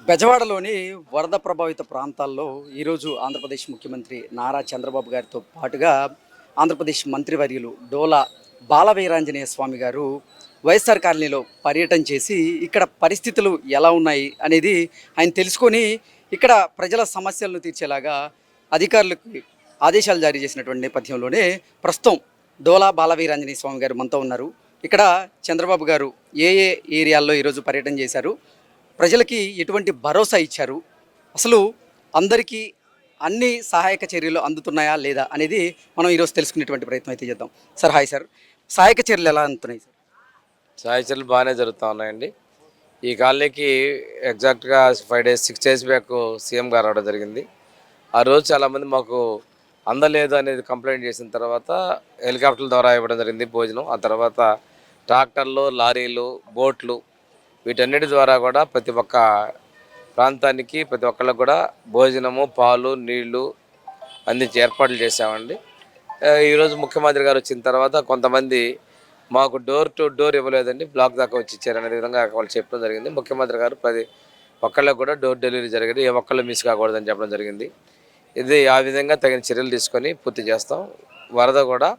బెజవాడలోని వరద ప్రభావిత ప్రాంతాల్లో ఈరోజు ఆంధ్రప్రదేశ్ ముఖ్యమంత్రి నారా చంద్రబాబు గారితో పాటుగా ఆంధ్రప్రదేశ్ మంత్రివర్యులు డోలా బాలవీరాంజనేయ స్వామి గారు వైఎస్ఆర్ కాలనీలో పర్యటన చేసి ఇక్కడ పరిస్థితులు ఎలా ఉన్నాయి అనేది ఆయన తెలుసుకొని ఇక్కడ ప్రజల సమస్యలను తీర్చేలాగా అధికారులకు ఆదేశాలు జారీ చేసినటువంటి నేపథ్యంలోనే ప్రస్తుతం డోలా బాలవీరాంజనేయ స్వామి గారు మనతో ఉన్నారు. ఇక్కడ చంద్రబాబు గారు ఏ ఏ ఏరియాల్లో ఈరోజు పర్యటన చేశారు, ప్రజలకి ఎటువంటి భరోసా ఇచ్చారు, అసలు అందరికీ అన్ని సహాయక చర్యలు అందుతున్నాయా లేదా అనేది మనం ఈరోజు తెలుసుకునేటువంటి ప్రయత్నం అయితే చేద్దాం. సార్ హాయ్ సార్, సహాయక చర్యలు ఎలా అందుతున్నాయి సార్? సహాయ చర్యలు బాగానే జరుగుతూ ఉన్నాయండి. ఈ కాలనీకి ఎగ్జాక్ట్గా 5 days 6 days బ్యాక్ సీఎం గారు రావడం జరిగింది. ఆ రోజు చాలామంది మాకు అందలేదు అనేది కంప్లైంట్ చేసిన తర్వాత హెలికాప్టర్ల ద్వారా ఇవ్వడం జరిగింది భోజనం. ఆ తర్వాత ట్రాక్టర్లు, లారీలు, బోట్లు వీటన్నిటి ద్వారా కూడా ప్రతి ఒక్క ప్రాంతానికి ప్రతి ఒక్కళ్ళకు కూడా భోజనము, పాలు, నీళ్లు అందించి ఏర్పాట్లు చేశామండి. ఈరోజు ముఖ్యమంత్రి గారు వచ్చిన తర్వాత కొంతమంది మాకు డోర్ టు డోర్ ఇవ్వలేదండి, బ్లాక్ దాకా వచ్చి ఇచ్చారనే విధంగా వాళ్ళు చెప్పడం జరిగింది. ముఖ్యమంత్రి గారు ప్రతి ఒక్కళ్ళకు కూడా డోర్ డెలివరీ జరిగింది, ఏ ఒక్కళ్ళు మిస్ కాకూడదని చెప్పడం జరిగింది. ఇది ఆ విధంగా తగిన చర్యలు తీసుకొని పూర్తి చేస్తాం. వరద కూడా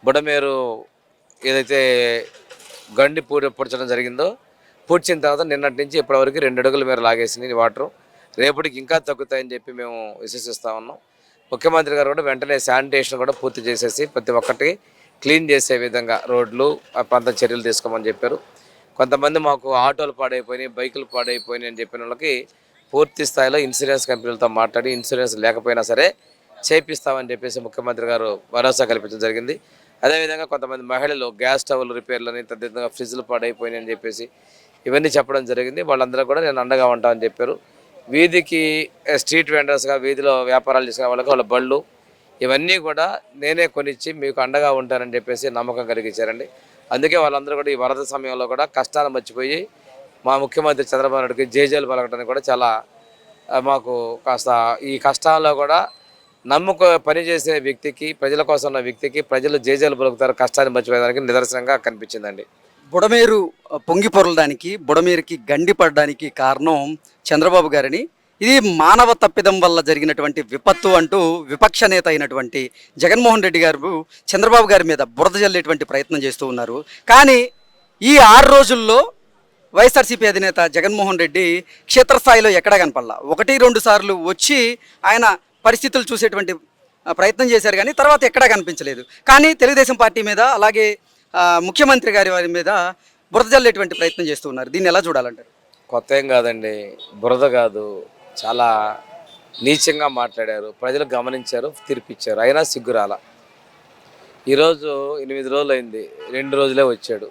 బుడమేరు ఏదైతే గండి పూడ్చడం జరిగిందో పూడ్చిన తర్వాత నిన్నటి నుంచి ఇప్పటివరకు 2 అడుగుల మేర లాగేసింది వాటర్. రేపటికి ఇంకా తగ్గుతాయని చెప్పి మేము విశ్వసిస్తూ ఉన్నాం. ముఖ్యమంత్రి గారు కూడా వెంటనే శానిటేషన్ కూడా పూర్తి చేసేసి ప్రతి ఒక్కటి క్లీన్ చేసే విధంగా రోడ్లు ఆ ప్రాంతం చర్యలు తీసుకోమని చెప్పారు. కొంతమంది మాకు ఆటోలు పాడైపోయినాయి, బైకులు పాడైపోయినాయి అని చెప్పిన వాళ్ళకి పూర్తి స్థాయిలో ఇన్సూరెన్స్ కంపెనీలతో మాట్లాడి ఇన్సూరెన్స్ లేకపోయినా సరే చేపిస్తామని చెప్పేసి ముఖ్యమంత్రి గారు భరోసా కల్పించడం జరిగింది. అదేవిధంగా కొంతమంది మహిళలు గ్యాస్ స్టవ్లు రిపేర్లని, తదితరంగా ఫ్రిడ్జ్లు పాడైపోయినాయి అని చెప్పేసి ఇవన్నీ చెప్పడం జరిగింది. వాళ్ళందరూ కూడా నేను అండగా ఉంటామని చెప్పారు. వీధికి స్ట్రీట్ వెండర్స్గా వీధిలో వ్యాపారాలు చేసుకునే వాళ్ళకి వాళ్ళ బళ్ళు ఇవన్నీ కూడా నేనే కొనిచ్చి మీకు అండగా ఉంటానని చెప్పేసి నమ్మకం కలిగించారండి. అందుకే వాళ్ళందరూ కూడా ఈ వరద సమయంలో కూడా కష్టాలు మర్చిపోయి మా ముఖ్యమంత్రి చంద్రబాబు నాయుడుకి జేజేలు పలకడానికి కూడా చాలా మాకు కాస్త ఈ కష్టాల్లో కూడా పనిచేసే వ్యక్తికి, ప్రజల కోసం ఉన్న వ్యక్తికి ప్రజలు జేజేలు పలుకుతారు కష్టాన్ని మర్చిపోయేదానికి నిదర్శనంగా కనిపించిందండి. బుడమేరు పొంగి పొరలడానికి, బుడమేరుకి గండి పడడానికి కారణం చంద్రబాబు గారని, ఇది మానవ తప్పిదం వల్ల జరిగినటువంటి విపత్తు అంటూ విపక్ష నేత అయినటువంటి జగన్మోహన్ రెడ్డి గారు చంద్రబాబు గారి మీద బురద జల్లేటువంటి ప్రయత్నం చేస్తూ ఉన్నారు. కానీ ఈ 6 రోజుల్లో వైఎస్ఆర్సీపీ అధినేత జగన్మోహన్ రెడ్డి క్షేత్రస్థాయిలో ఎక్కడా కనపడలా. 1-2 సార్లు వచ్చి ఆయన పరిస్థితులు చూసేటువంటి ప్రయత్నం చేశారు, కానీ తర్వాత ఎక్కడా కనిపించలేదు. కానీ తెలుగుదేశం పార్టీ మీద అలాగే ముఖ్యమంత్రి గారి వారి మీద బురద జల్లేటువంటి ప్రయత్నం చేస్తూ ఉన్నారు. దీన్ని ఎలా చూడాలంటారు? కొత్త ఏం కాదండి, బురద కాదు, చాలా నీచంగా మాట్లాడారు, ప్రజలు గమనించారు, తీర్పిచ్చారు, అయినా సిగ్గురాల. ఈరోజు 8 రోజులు అయింది, 2 రోజులే వచ్చాడు.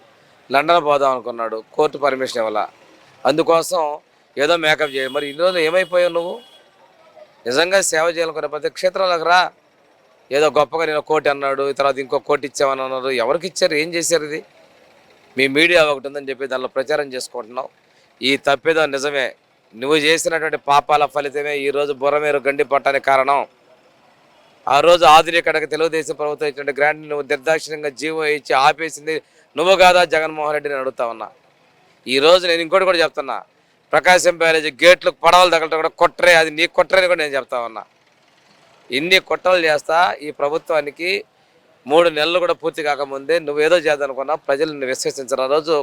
లండన్ పోదాం అనుకున్నాడు, కోర్టు పర్మిషన్ ఇవ్వాల. అందుకోసం ఏదో మేకప్ చేయాలి. మరి ఇన్ని రోజులు ఏమైపోయావు నువ్వు? నిజంగా సేవ చేయాలనుకున్న ప్రతి క్షేత్రంలోకి రా. ఏదో గొప్పగా నేను 1 కోటి అన్నాడు, తర్వాత ఇంకో 1 కోటి ఇచ్చామని అన్నారు. ఎవరికి ఇచ్చారు? ఏం చేశారు? ఇది మీ మీడియా ఒకటి ఉందని చెప్పి దానిలో ప్రచారం చేసుకుంటున్నావు. ఈ తప్పిదం నిజమే, నువ్వు చేసినటువంటి పాపాల ఫలితమే ఈరోజు బుర్రమేరు గండి పట్టడానికి కారణం. ఆ రోజు ఆధునికడకు తెలుగుదేశం ప్రభుత్వం ఇచ్చినటువంటి గ్రాంట్ నువ్వు నిర్దాక్షిణ్యంగా జీవో ఇచ్చి ఆపేసింది నువ్వు కాదా జగన్మోహన్ రెడ్డిని అడుగుతా ఉన్నా. ఈరోజు నేను ఇంకోటి కూడా చెప్తున్నా, ప్రకాశం బ్యారేజీ గేట్లకు పడవలు తగలటం కూడా కుట్రే, అది నీ కుట్రని కూడా నేను చెప్తా ఉన్నా. ఇన్ని కుట్రలు చేస్తా ఈ ప్రభుత్వానికి 3 నెలలు కూడా పూర్తి కాకముందే నువ్వేదో చేద్దామనుకున్నా ప్రజలు నిన్ను విశ్వసించరు. ఆ రోజు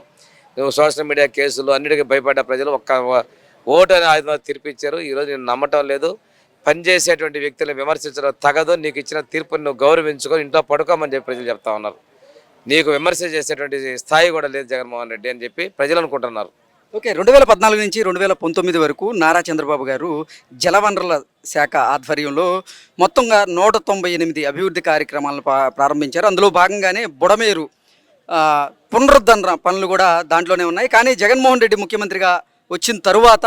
నువ్వు సోషల్ మీడియా కేసులు అన్నిటికీ భయపడ్డ ప్రజలు ఒక్క ఓటు అనే ఆయుధం తీర్పిచ్చారు. ఈరోజు నేను నమ్మటం లేదు. పనిచేసేటువంటి వ్యక్తులను విమర్శించడం తగదు. నీకు ఇచ్చిన తీర్పుని నువ్వు గౌరవించుకొని ఇంట్లో పడుకోమని చెప్పి ప్రజలు చెప్తా ఉన్నారు. నీకు విమర్శ చేసేటువంటి స్థాయి కూడా లేదు జగన్మోహన్ రెడ్డి అని చెప్పి ప్రజలు అనుకుంటున్నారు. ఓకే, 2014 నుంచి 2019 వరకు నారా చంద్రబాబు గారు జలవనరుల శాఖ ఆధ్వర్యంలో మొత్తంగా 198 అభివృద్ధి కార్యక్రమాలను ప్రారంభించారు. అందులో భాగంగానే బుడమేరు పునరుద్ధరణ పనులు కూడా దాంట్లోనే ఉన్నాయి. కానీ జగన్మోహన్ రెడ్డి ముఖ్యమంత్రిగా వచ్చిన తరువాత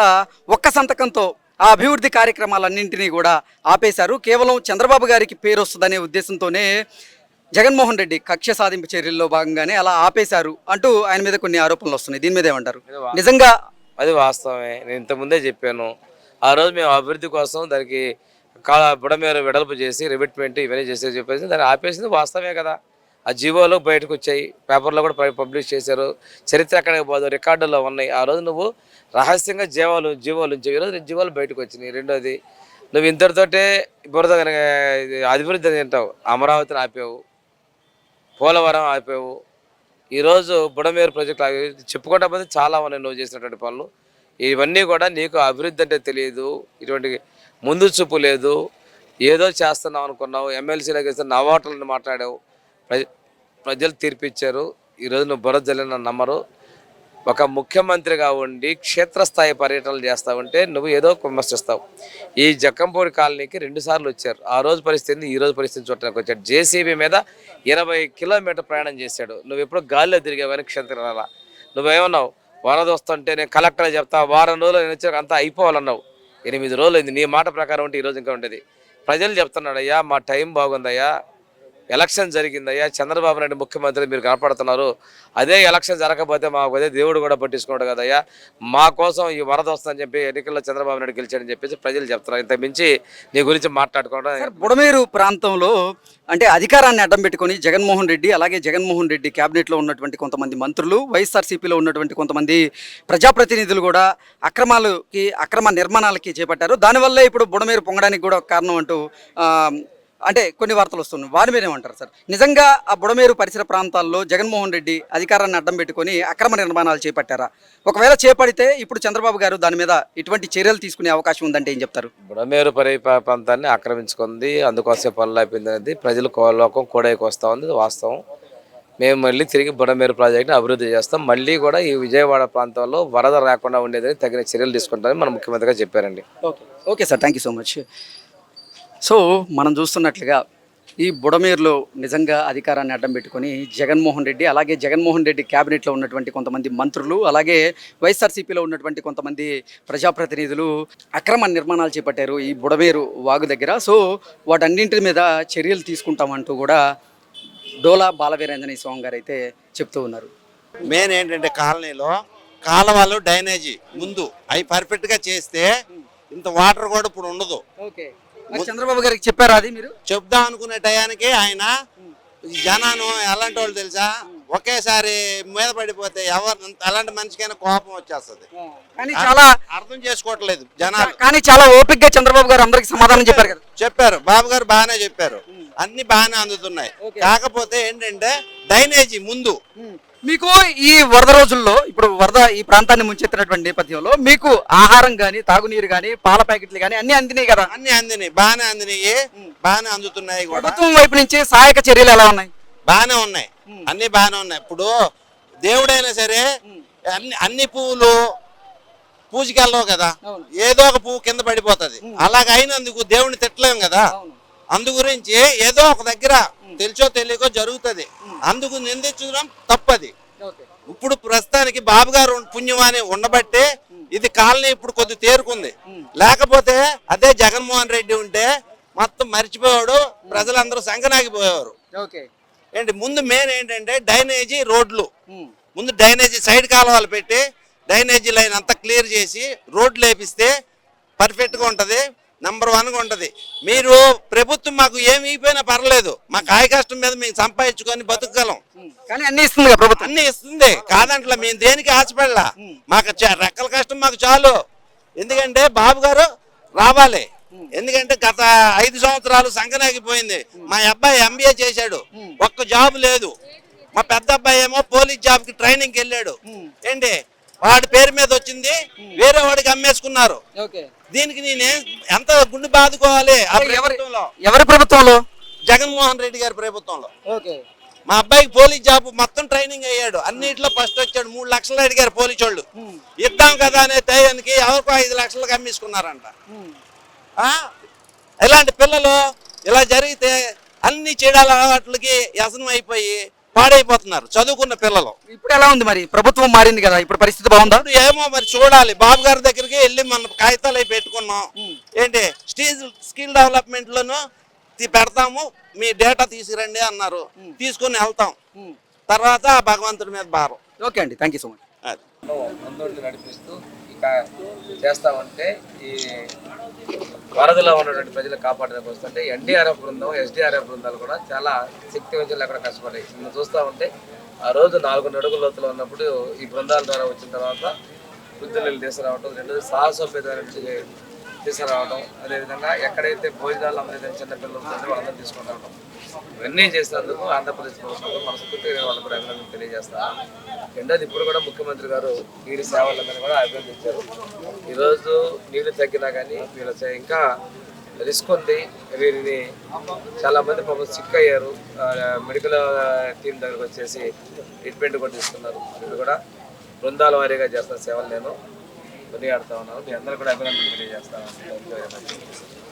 ఒక్క సంతకంతో ఆ అభివృద్ధి కార్యక్రమాలన్నింటినీ కూడా ఆపేశారు. కేవలం చంద్రబాబు గారికి పేరు వస్తుందనే ఉద్దేశంతోనే జగన్మోహన్ రెడ్డి కక్ష సాధింపు చర్యల్లో భాగంగానే అలా ఆపేశారు అంటూ ఆయన మీద కొన్ని ఆరోపణలు వస్తున్నాయి. దీని మీద ఏమంటారు? నిజంగా అది వాస్తవమే. నేను ఇంతకుముందే చెప్పాను. ఆ రోజు మేము అభివృద్ధి కోసం దానికి బుడమేరు వెడల్పు చేసి రివిట్మెంట్ ఇవన్నీ చేసి చెప్పేసి దాన్ని ఆపేసింది వాస్తవమే కదా. ఆ జీవోలు బయటకు వచ్చాయి, పేపర్లో కూడా పబ్లిష్ చేశారు, చరిత్ర ఎక్కడికి పోదు, రికార్డుల్లో ఉన్నాయి. ఆ రోజు నువ్వు రహస్యంగా జీవోలు ఉంచావు, ఈరోజు జీవోలు బయటకు వచ్చినాయి. రెండోది, నువ్వు ఇంతటితోటే బురద అభివృద్ధి తింటావు. అమరావతిని ఆపావు, పోలవరం ఆపావు, ఈరోజు బుడమేరు ప్రాజెక్టు చెప్పుకుంటా పోతే చాలా ఉన్నాయి నువ్వు చేసినటువంటి పనులు. ఇవన్నీ కూడా నీకు అభివృద్ధి అంటే తెలియదు, ఇటువంటి ముందు చూపు లేదు, ఏదో చేస్తున్నావు అనుకున్నావు. ఎమ్మెల్సీలకు ఇస్తే నవ్వాటలను మాట్లాడావు, ప్రజలు తీర్పిచ్చారు. ఈరోజు నువ్వు బురద జల్లిన నమ్మరు. ఒక ముఖ్యమంత్రిగా ఉండి క్షేత్రస్థాయి పర్యటనలు చేస్తావంటే నువ్వు ఏదో విమర్శిస్తావు. ఈ జక్కంపూడి కాలనీకి 2 సార్లు వచ్చారు. ఆ రోజు పరిస్థితి ఈ రోజు పరిస్థితి చూడటానికి వచ్చాడు. జేసీబీ మీద 20 కిలోమీటర్ ప్రయాణం చేశాడు. నువ్వు ఎప్పుడు గాలిలో తిరిగావని క్షేత్రాల నువ్వేమన్నావు, వరద వస్తుంటే నేను కలెక్టర్ చెప్తా, వారం రోజులు నేను వచ్చాక అంతా అయిపోవాలన్నావు. 8 రోజులు అయింది. నీ మాట ప్రకారం ఉంటే ఈరోజు ఇంకా ఉండేది. ప్రజలు చెప్తున్నాడు, అయ్యా మా టైం బాగుందయ్యా, ఎలక్షన్ జరిగిందయ్యా, చంద్రబాబు నాయుడు ముఖ్యమంత్రి మీరు కనపడుతున్నారు, అదే ఎలక్షన్ జరగకపోతే మాకు అదే దేవుడు కూడా పట్టించుకున్నాడు కదయ్యా, మా కోసం ఈ వరద వస్తుందని చెప్పి ఎన్నికల్లో చంద్రబాబు నాయుడు గెలిచాడని చెప్పేసి ప్రజలు చెప్తున్నారు. ఇంత మించి నీ గురించి మాట్లాడుకోవడం. బుడమేరు ప్రాంతంలో అంటే అధికారాన్ని అడ్డం పెట్టుకొని జగన్మోహన్ రెడ్డి, అలాగే జగన్మోహన్ రెడ్డి క్యాబినెట్లో ఉన్నటువంటి కొంతమంది మంత్రులు, వైఎస్ఆర్సీపీలో ఉన్నటువంటి కొంతమంది ప్రజాప్రతినిధులు కూడా అక్రమ నిర్మాణాలకి చేపట్టారు. దానివల్లే ఇప్పుడు బుడమేరు పొంగడానికి కూడా ఒక కారణం అంటూ అంటే కొన్ని వార్తలు వస్తున్నాయి. వారి మీద ఏమంటారు సార్? నిజంగా ఆ బుడమేరు పరిసర ప్రాంతాల్లో జగన్మోహన్ రెడ్డి అధికారాన్ని అడ్డం పెట్టుకొని అక్రమ నిర్మాణాలు చేపట్టారా? ఒకవేళ చేపడితే ఇప్పుడు చంద్రబాబు గారు దాని మీద ఇటువంటి చర్యలు తీసుకునే అవకాశం ఉందంటే ఏం చెప్తారు? బుడమేరు ప్రాంతాన్ని ఆక్రమించుకుంది, అందుకోసం పనులు అయిపోయింది అనేది ప్రజలు లోకం కోడైకి వస్తూ ఉంది, వాస్తవం. మేము మళ్ళీ తిరిగి బుడమేరు ప్రాజెక్టుని అభివృద్ధి చేస్తాం. మళ్ళీ కూడా ఈ విజయవాడ ప్రాంతంలో వరద రాకుండా ఉండేదని తగిన చర్యలు తీసుకుంటామని మన ముఖ్యమంత్రిగా చెప్పారండి. Okay sir, thank you so much. So మనం చూస్తున్నట్లుగా ఈ బుడమేరులో నిజంగా అధికారాన్ని అడ్డం పెట్టుకొని జగన్మోహన్ రెడ్డి, అలాగే జగన్మోహన్ రెడ్డి క్యాబినెట్లో ఉన్నటువంటి కొంతమంది మంత్రులు, అలాగే వైఎస్ఆర్సీపీలో ఉన్నటువంటి కొంతమంది ప్రజాప్రతినిధులు అక్రమ నిర్మాణాలు చేపట్టారు ఈ బుడమేరు వాగు దగ్గర. సో వాటన్నింటి మీద చర్యలు తీసుకుంటామంటూ కూడా డోలా బాలవీరాంజనేయ స్వామి గారు అయితే చెప్తూ ఉన్నారు. మెయిన్ ఏంటంటే కాలనీలో కాలువలు డ్రైనేజీ ముందు అవి పర్ఫెక్ట్గా చేస్తే ఇంత వాటర్ కూడా ఇప్పుడు ఉండదు. ఓకే, చంద్రబాబు గారికి చెప్పారా అది? మీరు చెప్దాం అనుకునే టయానికి ఆయన జనాను ఎలాంటి వాళ్ళు తెలుసా, ఒకేసారి మీద పడిపోతే ఎవరు అలాంటి మనిషికైనా కోపం వచ్చేస్తుంది. కానీ చాలా అర్థం చేసుకోవట్లేదు జనాలు. కానీ చాలా ఓపిక్ గా చంద్రబాబు గారు అందరికి సమాధానం చెప్పారు కదా. చెప్పారు, బాబు గారు బాగానే చెప్పారు, అన్ని బాగానే అందుతున్నాయి. కాకపోతే ఏంటంటే డ్రైనేజీ ముందు. మీకు ఈ వరద రోజుల్లో ఇప్పుడు వరద ఈ ప్రాంతాన్ని ముంచెత్తినటువంటి నేపథ్యంలో మీకు ఆహారం గానీ, తాగునీరు గానీ, పాల ప్యాకెట్లు గానీ అన్ని అందినాయి కదా? అన్ని అందినాయి, బాగానే అందినాయి, బాగానే అందుతున్నాయి. ప్రభుత్వం వైపు నుంచి సహాయక చర్యలు ఎలా ఉన్నాయి? బాగానే ఉన్నాయి, అన్ని బాగానే ఉన్నాయి. ఇప్పుడు దేవుడైనా సరే అన్ని పువ్వులు పూజకి వెళ్ళవు కదా, ఏదో ఒక పువ్వు కింద పడిపోతుంది. అలాగ అయినందుకు దేవుడిని తిట్టలేం కదా. అందు గురించి ఏదో ఒక దగ్గర తెలుసో తెలియకో జరుగుతుంది, అందుకు నిందించడం తప్పది. ఇప్పుడు ప్రస్తుతానికి బాబు గారు పుణ్యమాని ఉండబట్టే ఇది కాలనీ ఇప్పుడు కొద్ది తేరుకుంది. లేకపోతే అదే జగన్మోహన్ రెడ్డి ఉంటే మొత్తం మర్చిపోయాడు, ప్రజలందరూ సంకనాగిపోయేవారు. ఏంటి ముందు మెయిన్ ఏంటంటే డ్రైనేజీ రోడ్లు, ముందు డ్రైనేజీ సైడ్ కాలువలు పెట్టి డ్రైనేజీ లైన్ అంతా క్లియర్ చేసి రోడ్లు వేపిస్తే పర్ఫెక్ట్గా ఉంటుంది, నంబర్ 1గా ఉంటుంది. మీరు ప్రభుత్వం మాకు ఏమి ఇపోయినా పర్లేదు, మా కాయ కష్టం మీద మేము సంపాదించుకొని బతుకగలం. కానీ అన్ని ఇస్తుంది ప్రభుత్వం, అన్ని ఇస్తుంది కాదంట్లా, మేము దేనికి ఆశపడలా. మాకు రెక్కల కష్టం మాకు చాలు. ఎందుకంటే బాబు గారు రావాలి. ఎందుకంటే గత 5 సంవత్సరాలు సంకనాగిపోయింది. మా అబ్బాయి MBA చేశాడు, ఒక్క జాబ్ లేదు. మా పెద్ద అబ్బాయి ఏమో పోలీస్ జాబ్ కి ట్రైనింగ్కి వెళ్ళాడు. ఏంటి వాడి పేరు మీద వచ్చింది, వేరే వాడికి అమ్మేసుకున్నారు. దీనికి నేను ఎంత గుండె బాదుకోవాలి? ఎవరి ప్రభుత్వంలో? జగన్మోహన్ రెడ్డి గారి ప్రభుత్వంలో. మా అబ్బాయికి పోలీస్ జాబ్ మొత్తం ట్రైనింగ్ అయ్యాడు, అన్నిట్లో ఫస్ట్ వచ్చాడు. 3 లక్షలు అడిగారు పోలీసు వాళ్ళు, ఇద్దాం కదా అనే టయానికి ఎవరికో 5 లక్షలకు అమ్మేసుకున్నారంట. ఇలాంటి పిల్లలు ఇలా జరిగితే అన్ని చెడాల అలవాట్లకి వ్యసనం అయిపోయి పాడైపోతున్నారు చదువుకున్న పిల్లలు. ఇప్పుడు ఎలా ఉంది మరి? ప్రభుత్వం మారింది కదా, ఇప్పుడు పరిస్థితి బాగుందా? ఏమో మరి చూడాలి. బాబు గారి దగ్గరికి వెళ్ళి మన కాగితాలు అవి పెట్టుకున్నాం. ఏంటి స్కిల్ డెవలప్మెంట్ లోను పెడతాము, మీ డేటా తీసుకురండి అన్నారు. తీసుకుని వెళ్తాం, తర్వాత భగవంతుడి మీద భారం. ఓకే అండి, థ్యాంక్ యూ సో మచ్. ముందు నడిపిస్తూ ఇక చేస్తామంటే ఈ వరదలో ఉన్నటువంటి ప్రజలు కాపాడడానికి వస్తుంటే ఎన్డీఆర్ఎఫ్ బృందం, ఎస్డీఆర్ఎఫ్ బృందాలు కూడా చాలా శక్తివంతులు అక్కడ కష్టపడ్డాయి. నిన్న చూస్తూ ఉంటే ఆ రోజు 4 అడుగుల లోతులో ఉన్నప్పుడు ఈ బృందాల ద్వారా వచ్చిన తర్వాత వృద్ధులు తీసుకురావడం, రెండోది సాహసోపేతమైన తీసుకురావడం, అదేవిధంగా ఎక్కడైతే భోజనాలు అందరికీ చిన్నపిల్లలు ఉంటుందో వాళ్ళందరూ తీసుకుని రావడం, ఇవన్నీ చేసినందుకు ఆంధ్రప్రదేశ్ ప్రభుత్వం మనస్ఫూర్తిగా వాళ్ళకు కూడా అభినందనలు తెలియజేస్తాను. రెండోది ఇప్పుడు కూడా ముఖ్యమంత్రి గారు వీరి సేవలందరినీ కూడా అభినందించారు. ఈరోజు నీళ్లు తగ్గినా కానీ వీళ్ళ ఇంకా రిస్క్ ఉంది. వీరిని చాలామంది పాపం సిక్ అయ్యారు, మెడికల్ టీం దగ్గరకు వచ్చేసి ట్రీట్మెంట్ కూడా తీసుకున్నారు. వీళ్ళు కూడా బృందాల వారీగా చేస్తున్న సేవలు నేను కొనియాడుతూ ఉన్నాను. మీ అందరూ కూడా అభినందనలు తెలియజేస్తాను.